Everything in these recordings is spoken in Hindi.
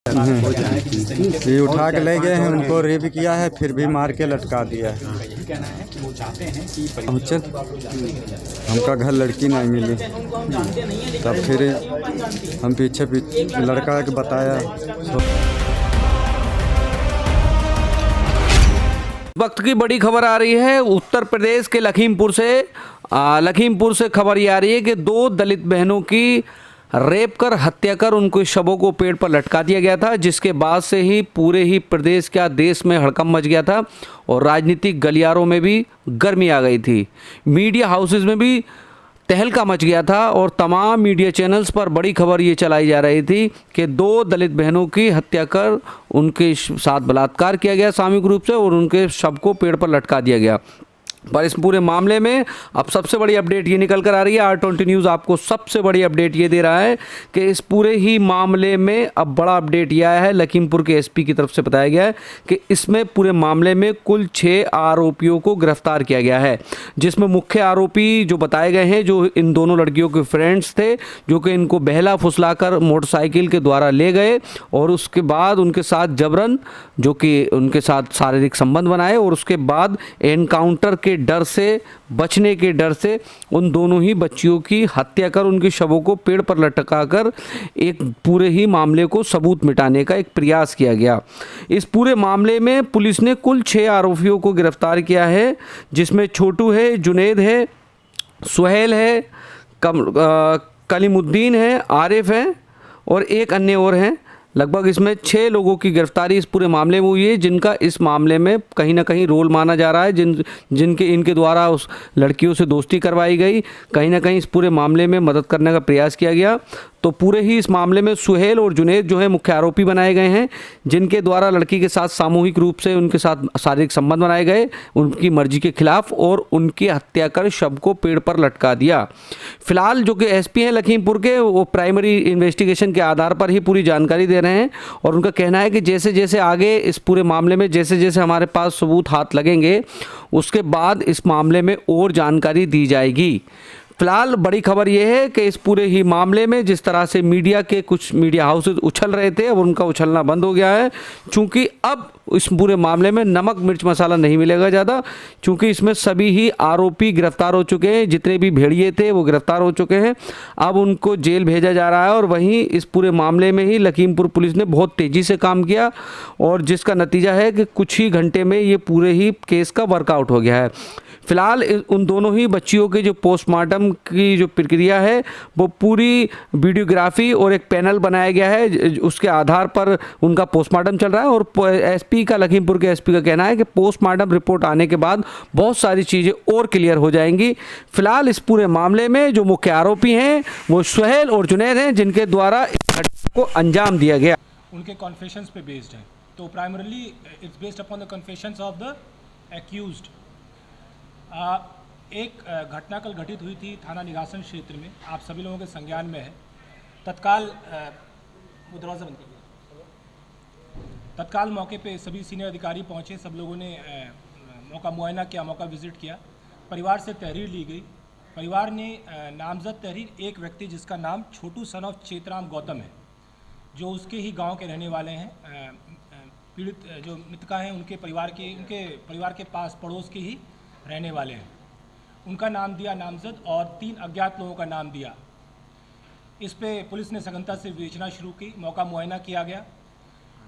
ये उठा के ले गए हैं, उनको रेप किया है, फिर भी मार के लटका दिया है। हम चल हमका घर लड़की नहीं मिली, तब फिर हम पीछे लड़का के बताया। वक्त की बड़ी खबर आ रही है उत्तर प्रदेश के लखीमपुर से खबर ये आ रही है कि 2 दलित बहनों की रेप कर हत्या कर उनके शवों को पेड़ पर लटका दिया गया था, जिसके बाद से ही पूरे ही प्रदेश क्या देश में हड़कंप मच गया था और राजनीतिक गलियारों में भी गर्मी आ गई थी। मीडिया हाउसेज में भी तहलका मच गया था और तमाम मीडिया चैनल्स पर बड़ी खबर ये चलाई जा रही थी कि 2 दलित बहनों की हत्या कर उनके साथ बलात्कार किया गया सामूहिक रूप से और उनके शव को पेड़ पर लटका दिया गया। पर इस पूरे मामले में अब सबसे बड़ी अपडेट ये निकल कर आ रही है। R20 न्यूज़ आपको सबसे बड़ी अपडेट ये दे रहा है कि इस पूरे ही मामले में अब बड़ा अपडेट ये आया है, लखीमपुर के एसपी की तरफ से बताया गया है कि इसमें पूरे मामले में कुल 6 आरोपियों को गिरफ्तार किया गया है, जिसमें मुख्य आरोपी जो बताए गए हैं, जो इन दोनों लड़कियों के फ्रेंड्स थे, जो कि इनको बहला फुसलाकर मोटरसाइकिल के द्वारा ले गए और उसके बाद उनके साथ जबरन जो कि उनके साथ शारीरिक संबंध बनाए और उसके बाद एनकाउंटर के डर से बचने के डर से उन दोनों ही बच्चियों की हत्या कर उनके शवों को पेड़ पर लटकाकर एक पूरे ही मामले को सबूत मिटाने का एक प्रयास किया गया। इस पूरे मामले में पुलिस ने कुल 6 आरोपियों को गिरफ्तार किया है, जिसमें छोटू है, जुनैद है, सुहेल है, कलीमुद्दीन है, आरिफ है और एक अन्य और हैं। लगभग इसमें 6 लोगों की गिरफ्तारी इस पूरे मामले में हुई है, जिनका इस मामले में कहीं ना कहीं रोल माना जा रहा है, जिनके इनके द्वारा उस लड़कियों से दोस्ती करवाई गई, कहीं ना कहीं इस पूरे मामले में मदद करने का प्रयास किया गया। तो पूरे ही इस मामले में सुहेल और जुनैद जो है मुख्य आरोपी बनाए गए हैं, जिनके द्वारा लड़की के साथ सामूहिक रूप से उनके साथ शारीरिक संबंध बनाए गए उनकी मर्जी के खिलाफ और उनकी हत्या कर शव को पेड़ पर लटका दिया। फिलहाल जो कि एसपी हैं लखीमपुर के, वो प्राइमरी इन्वेस्टिगेशन के आधार पर ही पूरी जानकारी दे रहे हैं और उनका कहना है कि जैसे जैसे आगे इस पूरे मामले में जैसे जैसे हमारे पास सबूत हाथ लगेंगे, उसके बाद इस मामले में और जानकारी दी जाएगी। फिलहाल बड़ी खबर यह है कि इस पूरे ही मामले में जिस तरह से मीडिया के कुछ मीडिया हाउसेज उछल रहे थे, अब उनका उछलना बंद हो गया है, क्योंकि अब इस पूरे मामले में नमक मिर्च मसाला नहीं मिलेगा ज़्यादा, क्योंकि इसमें सभी ही आरोपी गिरफ्तार हो चुके हैं। जितने भी भेड़िए थे वो गिरफ्तार हो चुके हैं, अब उनको जेल भेजा जा रहा है। और वहीं इस पूरे मामले में ही लखीमपुर पुलिस ने बहुत तेज़ी से काम किया और जिसका नतीजा है कि कुछ ही घंटे में ये पूरे ही केस का वर्कआउट हो गया है। फिलहाल उन दोनों ही बच्चियों के जो पोस्टमार्टम की जो प्रक्रिया है, वो पूरी वीडियोग्राफी और एक पैनल बनाया गया है, उसके आधार पर उनका पोस्टमार्टम चल रहा है। और एसपी का, लखीमपुर के एसपी का कहना है कि पोस्टमार्टम रिपोर्ट आने के बाद बहुत सारी चीज़ें और क्लियर हो जाएंगी। फिलहाल इस पूरे मामले में जो मुख्य आरोपी हैं वो सुहेल और जुनैद हैं, जिनके द्वारा इस घटना को अंजाम दिया गया। उनके कॉन्फेशंस पे बेस्ड है, तो primarily it's based upon the confessions of the accused. एक घटना कल घटित हुई थी थाना निगासन क्षेत्र में, आप सभी लोगों के संज्ञान में है। तत्काल वो दरवाज़ा बंद कर दिया। तत्काल मौके पे सभी सीनियर अधिकारी पहुंचे, सब लोगों ने मौका मुआयना किया, मौका विजिट किया। परिवार से तहरीर ली गई। परिवार ने नामजद तहरीर एक व्यक्ति जिसका नाम छोटू सन ऑफ चेतराम गौतम है, जो उसके ही गांव के रहने वाले हैं, पीड़ित जो मृतका हैं उनके परिवार के पास पड़ोस के ही रहने वाले हैं, उनका नाम दिया नामजद और 3 अज्ञात लोगों का नाम दिया। इस पे पुलिस ने सघनता से विवेचना शुरू की, मौका मुआयना किया गया।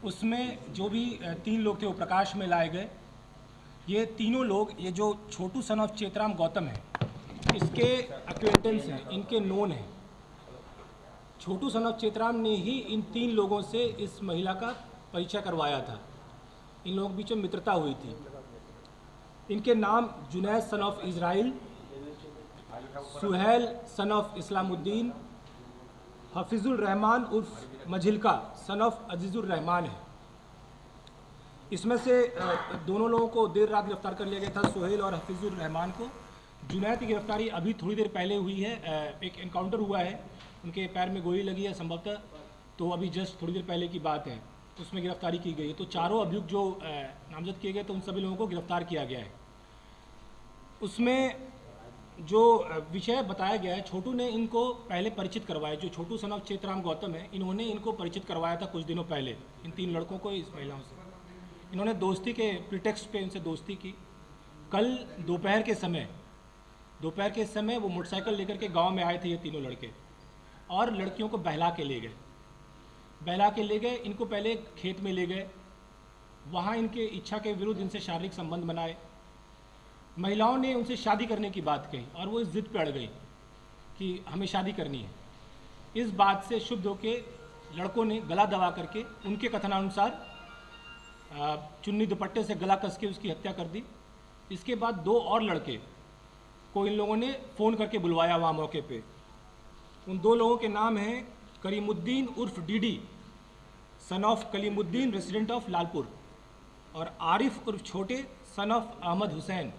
उसमें जो भी 3 लोग थे वो प्रकाश में लाए गए। ये तीनों लोग, ये जो छोटू सन ऑफ चेतराम गौतम है, इसके एक्वेंटेंस हैं, इनके नोन हैं। छोटू सन ऑफ चेतराम ने ही इन 3 लोगों से इस महिला का परिचय करवाया था। इन लोगों के बीच में मित्रता हुई थी। इनके नाम Junaid son of Israil, Suhail son of Islamuddin, Hafizul Rahman उर्फ मझिलका सन ऑफ अजीजुर रहमान है। इसमें से दोनों लोगों को देर रात गिरफ्तार कर लिया गया था, सुहेल और हफीजुल रहमान को। जुनैद की गिरफ्तारी अभी थोड़ी देर पहले हुई है। एक एनकाउंटर हुआ है, उनके पैर में गोली लगी है संभवतः, तो अभी जस्ट थोड़ी देर पहले की बात है, उसमें गिरफ्तारी की गई है। तो चारों अभियुक्त जो नामजद किए गए, तो उन सभी लोगों को गिरफ्तार किया गया है। उसमें जो विषय बताया गया है, छोटू ने इनको पहले परिचित करवाया। जो छोटू सन ऑफ चेतराम गौतम है, इन्होंने इनको परिचित करवाया था कुछ दिनों पहले, इन 3 लड़कों को, इस महिलाओं से। इन्होंने दोस्ती के प्रिटेक्स्ट पे इनसे दोस्ती की। कल दोपहर के समय वो मोटरसाइकिल लेकर के गांव में आए थे ये तीनों लड़के, और लड़कियों को बहला के ले गए। इनको पहले खेत में ले गए, वहाँ इनके इच्छा के विरुद्ध इनसे शारीरिक संबंध बनाए। महिलाओं ने उनसे शादी करने की बात कही और वो इस जिद पे अड़ गई कि हमें शादी करनी है। इस बात से शुद्ध होकर लड़कों ने गला दबा करके, उनके कथनानुसार चुन्नी दुपट्टे से गला कस के उसकी हत्या कर दी। इसके बाद 2 और लड़के को इन लोगों ने फ़ोन करके बुलवाया वहाँ मौके पे। उन 2 लोगों के नाम हैं करीमुद्दीन उर्फ DD, son of Kalimuddin, resident of Lalpur, और आरिफ उर्फ छोटे, सन ऑफ अहमद हुसैन।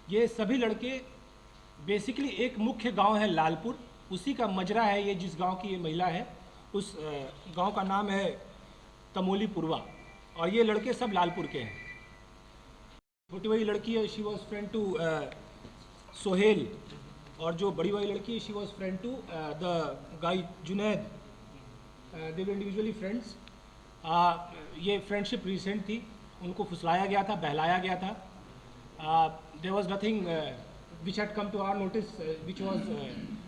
ये सभी लड़के बेसिकली एक मुख्य गांव है लालपुर, उसी का मजरा है ये, जिस गांव की ये महिला है उस गांव का नाम है तमोली पुरवा, और ये लड़के सब लालपुर के हैं। छोटी वाली लड़की है, she was friend to Sohail, और जो बड़ी वाली लड़की है, she was friend to the guy Junaid. They were individually friends. ये फ्रेंडशिप रिसेंट थी, उनको फुसलाया गया था, बहलाया गया था। There was nothing which had come to our notice which was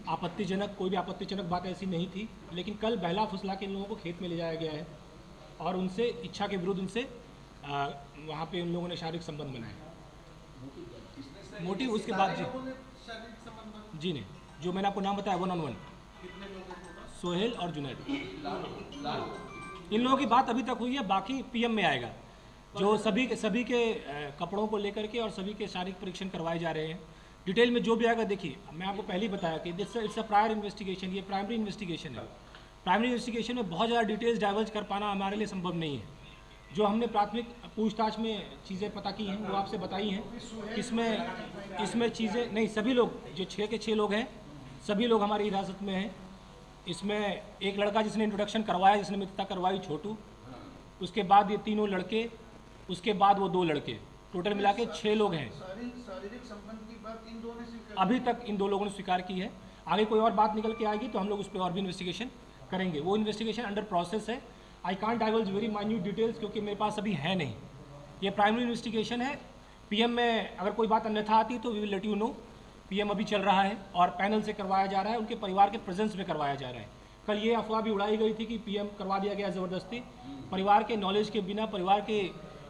आपत्तिजनक। कोई भी आपत्तिजनक बात ऐसी नहीं थी, लेकिन कल बहला फुसला के इन लोगों को खेत में ले जाया गया है और उनसे इच्छा के विरुद्ध उनसे वहाँ पे उन लोगों ने शारीरिक संबंध बनाए। मोटिव उसके बाद जी नहीं, जो मैंने आपको नाम बताया 1-on-1, सोहेल और जुनैद। इन लोगों की बात अभी तक हुई है, बाकी पीएम में आएगा। जो सभी के कपड़ों को लेकर के और सभी के शारीरिक परीक्षण करवाए जा रहे हैं। डिटेल में जो भी आएगा, देखिए मैं आपको पहले ही बताया कि इट्स अ प्रायर इन्वेस्टिगेशन, ये प्राइमरी इन्वेस्टिगेशन है। प्राइमरी इन्वेस्टिगेशन में बहुत ज़्यादा डिटेल्स डाइवर्ज कर पाना हमारे लिए संभव नहीं है। जो हमने प्राथमिक पूछताछ में चीज़ें पता की हैं वो आपसे बताई हैं। इसमें चीज़ें नहीं, सभी लोग जो 6 के 6 लोग हैं, सभी लोग हमारी हिरासत में हैं। इसमें एक लड़का जिसने इंट्रोडक्शन करवाया, जिसने मित्रता करवाई, छोटू, उसके बाद ये तीनों लड़के, उसके बाद वो 2 लड़के, टोटल मिला के 6 लोग हैं। शारीरिक संबंध की बात इन दोनों ने स्वीकार, अभी तक इन 2 लोगों ने स्वीकार की है। आगे कोई और बात निकल के आएगी तो हम लोग उस पर और भी इन्वेस्टिगेशन करेंगे। वो इन्वेस्टिगेशन अंडर प्रोसेस है। I can't diverge very minute details क्योंकि मेरे पास अभी है नहीं। ये प्राइमरी इन्वेस्टिगेशन है। पीएम में अगर कोई बात अन्यथा आती तो we will let you know. PM अभी चल रहा है और पैनल से करवाया जा रहा है, उनके परिवार के प्रेजेंस में करवाया जा रहा है। कल ये अफवाह भी उड़ाई गई थी कि पीएम करवा दिया गया ज़बरदस्ती। परिवार के नॉलेज के बिना, परिवार के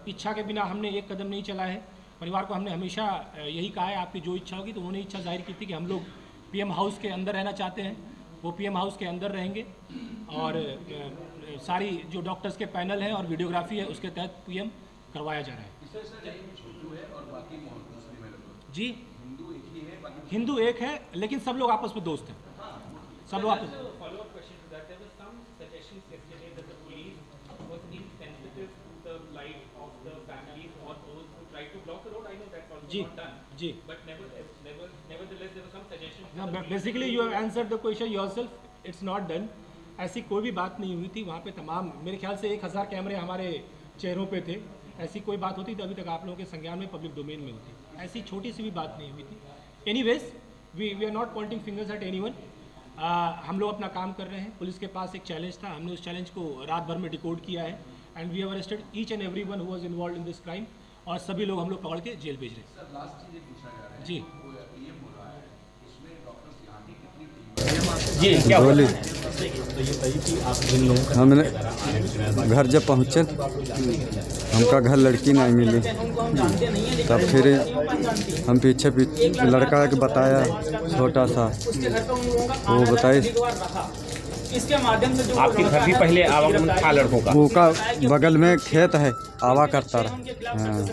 इच्छा के बिना हमने एक कदम नहीं चला है। परिवार को हमने हमेशा यही कहा है, आपकी जो इच्छा होगी। तो उन्होंने इच्छा जाहिर की थी कि हम लोग पीएम हाउस के अंदर रहना चाहते हैं, वो पीएम हाउस के अंदर रहेंगे और सारी जो डॉक्टर्स के पैनल है और वीडियोग्राफी है उसके तहत पीएम करवाया जा रहा है। जी, हिंदू एक है लेकिन सब लोग आपस में दोस्त हैं, सब लोग आपस में। जी जी, basically you have answered the question yourself, it's not done. ऐसी कोई भी बात नहीं हुई थी वहाँ पे। तमाम मेरे ख्याल से 1000 कैमरे हमारे चेहरों पे थे। ऐसी कोई बात होती तो अभी तक आप लोगों के संज्ञान में, पब्लिक डोमेन में होती। ऐसी छोटी सी भी बात नहीं हुई थी। Anyways, we are not pointing fingers at anyone. हम लोग अपना काम कर रहे हैं। पुलिस के पास एक चैलेंज था, हमने उस चैलेंज को रात भर में डिकोड किया है and we have arrested each and every one who was involved in this crime, और सभी लोग हम लोग पकड़ के जेल भेज रहे हैं। सर लास्ट चीज पूछा जा रहा है, जी ये बोल रहा है इसमें डॉक्टर्स की हानि कितनी थी? जी, क्या बोली आप जिन लोगों का हमने घर जब पहुँचे, हमका घर लड़की नहीं मिली, तब फिर हम पीछे लड़का के बताया, छोटा सा, वो बताए इसके माध्यम से जो आपके घर भी पहले आवागमन था लड़कों का, वो का बगल में खेत है, आवा करता रहा। हाँ।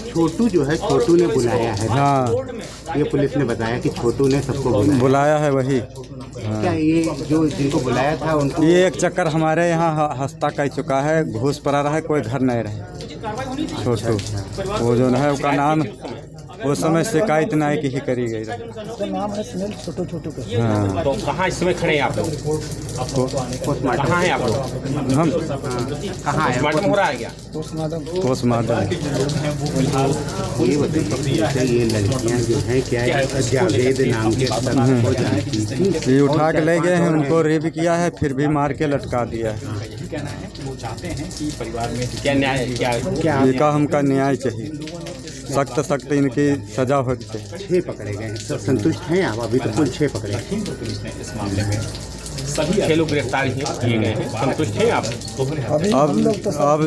छोटू जो है, छोटू ने बुलाया है। हाँ, ये पुलिस ने बताया कि छोटू ने सबको बुलाया है वही। क्या ये जो जिनको बुलाया था उनको ये एक चक्कर हमारे यहाँ हंसता कह चुका है, घूस पड़ा रहा है, कोई घर नहीं रहे। छोटू वो जो है उसका नाम वो समय शिकायत नायक ही करी गई रही। हाँ, तो कहाँ इस समय खड़े हैं आप लोग? कहाँ हैं आप लोग? हम कहाँ है? पोस्टमार्टम हो रहा है क्या? पोस्टमार्टम ये बताइए ये लड़कियां जो हैं क्या जावेद नाम के सबको जानती थी? ये उठा के ले गए हैं, उनको रेप किया है, फिर भी मार के लटका दिया है। क्या न्याय क्या ये का हमका न्याय चाहिए, सख्त सख्त इनकी सजा होनी चाहिए। 6 पकड़े गए हैं, सब संतुष्ट हैं आप? अभी तो कुल 6 पकड़े हैं। सभी 6 लोग गिरफ्तार किए गए हैं, संतुष्ट हैं आप? अब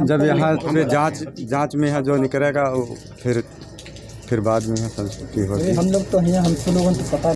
जब यहाँ पे जांच में है जो निकलेगा वो फिर बाद में है संतुष्टि होगी। हम लोग तो हैं, हमको लोगों को पता